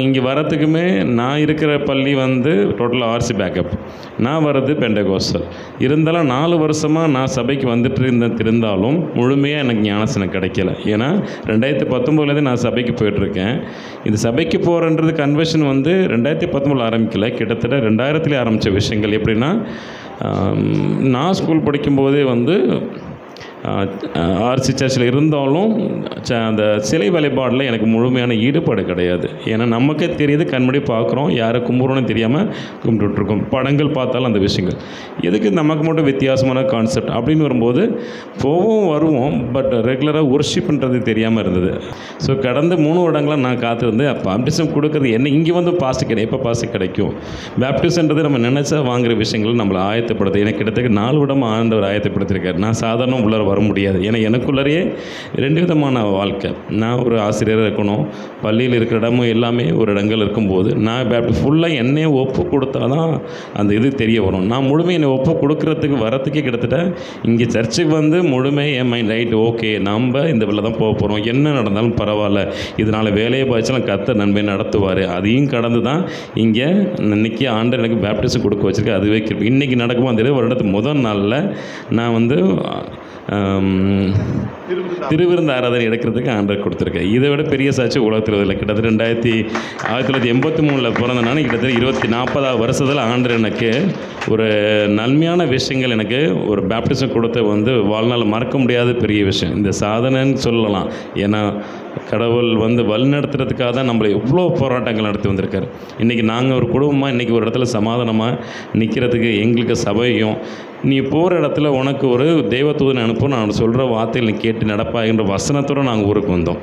இங்கே வரத்துக்குமே நான் இருக்கிற பள்ளி வந்து டோட்டல் ஆர்சி பேக்கப், நான் வர்றது பெண்டகோஸ்டல். இருந்தாலும் 4 வருஷமாக நான் சபைக்கு வந்துட்டு இருந்தாலும் முழுமையாக எனக்கு ஞானஸ்நானம் கிடைக்கல. ஏன்னா 2019 நான் சபைக்கு போயிட்டுருக்கேன். இது சபைக்கு போகிறன்றது கன்வர்ஷன் வந்து 2019 ஆரம்பிக்கல, கிட்டத்தட்ட 2000 ஆரம்பித்த விஷயங்கள். எப்படின்னா, நான் ஸ்கூல் படிக்கும்போதே வந்து ஆர்சி சர்ச்சில் இருந்தாலும் அந்த சிலை வழிபாடில் எனக்கு முழுமையான ஈடுபாடு கிடையாது. ஏன்னா நமக்கே தெரியுது, கண்முடி பார்க்குறோம், யாரை கும்பிட்றோன்னு தெரியாமல் கும்பிட்டுட்ருக்கோம். படங்கள் பார்த்தாலும் அந்த விஷயங்கள் எதுக்கு நமக்கு மட்டும் வித்தியாசமான கான்செப்ட் அப்படின்னு வரும்போது போவோம் வருவோம், பட் ரெகுலராக ஒர்ஷிப்ன்றது தெரியாமல் இருந்தது. ஸோ கடந்த 3 வருடங்களாக நான் காத்திருந்து பேப்டிசம் கொடுக்குறது என்ன, இங்கே வந்து பாஸ்ட் கிடையாது, எப்போ பாஸ்ட் கிடைக்கும். பேப்டிசம்ன்றது நம்ம நினச்சா வாங்குகிற விஷயங்கள் நம்மளை ஆயத்தப்படுது. எனக்கு கிட்டத்தட்ட 4 வருடமாக ஆண்டவர் ஆயத்தப்படுத்திருக்காரு. நான் சாதாரண உள்ளே வர முடியாது. ஏன்னா எனக்குள்ளேயே 2 விதமான வாழ்க்கை. நான் ஒரு ஆசிரியராக இருக்கணும், பள்ளியில் இருக்கிற இடமும் எல்லாமே ஒரு இடங்கள் இருக்கும்போது நான் ஃபுல்லாக என்னையை ஒப்பு கொடுத்தா தான் அந்த இது தெரிய வரும். நான் முழுமை என்னை ஒப்பு கொடுக்குறதுக்கு வரத்துக்கே கிட்டத்தட்ட இங்கே சர்ச்சுக்கு வந்து முழுமை என் மைண்ட் ரைட், ஓகே நம்ம இந்த பிள்ளை தான் போக போகிறோம், என்ன நடந்தாலும் பரவாயில்ல, இதனால் வேலையை பாய்ச்சலாம் கர்த்தர் நன்மை நடத்துவார். அதையும் கடந்து தான் இங்கே இன்றைக்கி ஆண்டவர் எனக்கு பேப்டிசம் கொடுக்க வச்சுருக்கேன். அதுவே இன்றைக்கி நடக்குமோ அந்த வருடத்துக்கு முதல் நாளில் நான் வந்து திருவிருந்து ஆராதனை எடுக்கிறதுக்கு ஆண்டவர் கொடுத்துருக்கேன். இதை விட பெரிய சாட்சி உலகத்தில் இல்லை. கிட்டத்தட்ட 1983 பிறந்த நான் கிட்டத்தட்ட 40 வருஷத்தில் ஆண்டவர் எனக்கு ஒரு நன்மையான விஷயங்கள், எனக்கு ஒரு பேப்டிசம் கொடுத்த வந்து வாழ்நாள் மறக்க முடியாத பெரிய விஷயம். இந்த சாதனைன்னு சொல்லலாம். ஏன்னா கடவுள் வந்து வழிநடத்துறதுக்காக தான் நம்மளை எவ்வளோ போராட்டங்கள் நடத்தி வந்திருக்காரு. இன்றைக்கி நாங்கள் ஒரு குடும்பமாக இன்றைக்கி ஒரு இடத்துல சமாதானமாக நிற்கிறதுக்கு எங்களுக்கு சபையும், நீ போகிற இடத்துல உனக்கு ஒரு தெய்வதூதனை அனுப்பும், நான் சொல்கிற வார்த்தைகள் நீ கேட்டு நடப்பாகின்ற வசனத்தோடு நாங்கள் ஊருக்கு வந்தோம்.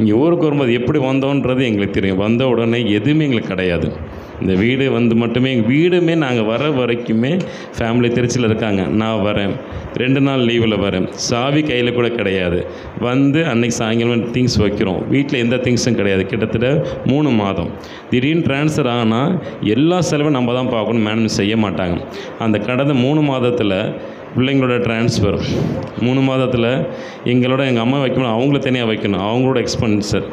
இங்கே ஊருக்கு வரும்போது எப்படி வந்தோன்றது எங்களுக்கு தெரியும். வந்த உடனே எதுவுமே எங்களுக்கு கிடையாது. இந்த வீடு வந்து மட்டுமே, எங்கள் வீடுமே நாங்கள் வர வரைக்குமே ஃபேமிலி திருச்சியில் இருக்காங்க, நான் வரேன், 2 நாள் லீவில் வரேன், சாவி கையில் கூட கிடையாது. வந்து அன்றைக்கி சாயங்காலம் திங்ஸ் வைக்கிறோம், வீட்டில் எந்த திங்ஸும் கிடையாது. கிட்டத்தட்ட 3 மாதம் திடீர்னு ட்ரான்ஸ்ஃபர் ஆனால் எல்லா செலவும் நம்ம தான் பார்க்கணும், மேனேஜ் செய்ய மாட்டாங்க. அந்த கடந்த 3 மாதத்தில் பிள்ளைங்களோட ட்ரான்ஸ்ஃபர், 3 மாதத்தில் எங்களோட எங்கள் அம்மா வைக்கணும், அவங்கள தனியாக வைக்கணும், அவங்களோட எக்ஸ்பென்சர்,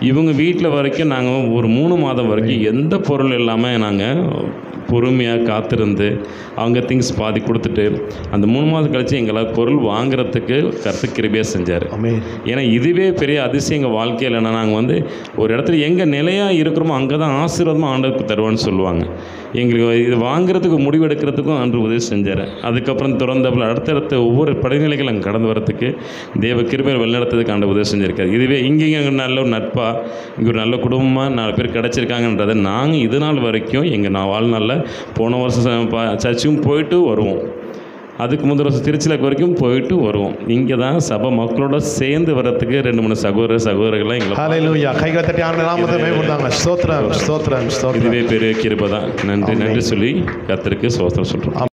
இவங்க வீட்டில் வரைக்கும் நாங்கள் ஒரு 3 மாதம் வரைக்கும் எந்த பொருள் இல்லாமல் நாங்கள் பொறுமையாக காத்திருந்து அவங்க திங்ஸ் பாதி கொடுத்துட்டு அந்த 3 மாதம் கழித்து எங்களால் பொருள் வாங்குறதுக்கு கர்த்தர் கிருபையாக செஞ்சார். ஏன்னா இதுவே பெரிய அதிசயம் எங்கள் வாழ்க்கையில். என்ன, நாங்கள் வந்து ஒரு இடத்துல எங்கே நிலையாக இருக்கிறோமோ அங்கே தான் ஆசீர்வாதமாக ஆண்டவருக்கு தருவான்னு சொல்லுவாங்க. எங்களுக்கு இது வாங்குறதுக்கு முடிவெடுக்கிறதுக்கும் ஆண்டு உதவி செஞ்சார். அதுக்கப்புறம் திறந்தப்பில் அடுத்தடுத்த ஒவ்வொரு படிநிலைகள் அங்கே கடந்து வரத்துக்கு தேவ கிருபையை வழிநடத்துறதுக்கு ஆண்டு உதவி செஞ்சுருக்காரு. இதுவே இங்கே நல்ல ஒரு நட்பாக, இங்கே ஒரு நல்ல குடும்பமாக 4 பேர் கிடச்சிருக்காங்கன்றதை நாங்கள் இது நாள் வரைக்கும் எங்கள் வாழ்நாளில் போன வருஷம் சர்ச்சுக்கும் போயிட்டு வருவோம், அதுக்கு முதல் வருஷம் திருச்சியில் வரைக்கும் போயிட்டு வருவோம். இங்கே தான் சபை மக்களோட சேர்ந்து வர்றதுக்கு 2-3 சகோதரர்கள்லாம் எங்களை இதுவே பெரிய கிருபை தான். நன்றி சொல்லி கர்த்தருக்கு ஸ்தோத்திரம் சொல்கிறோம்.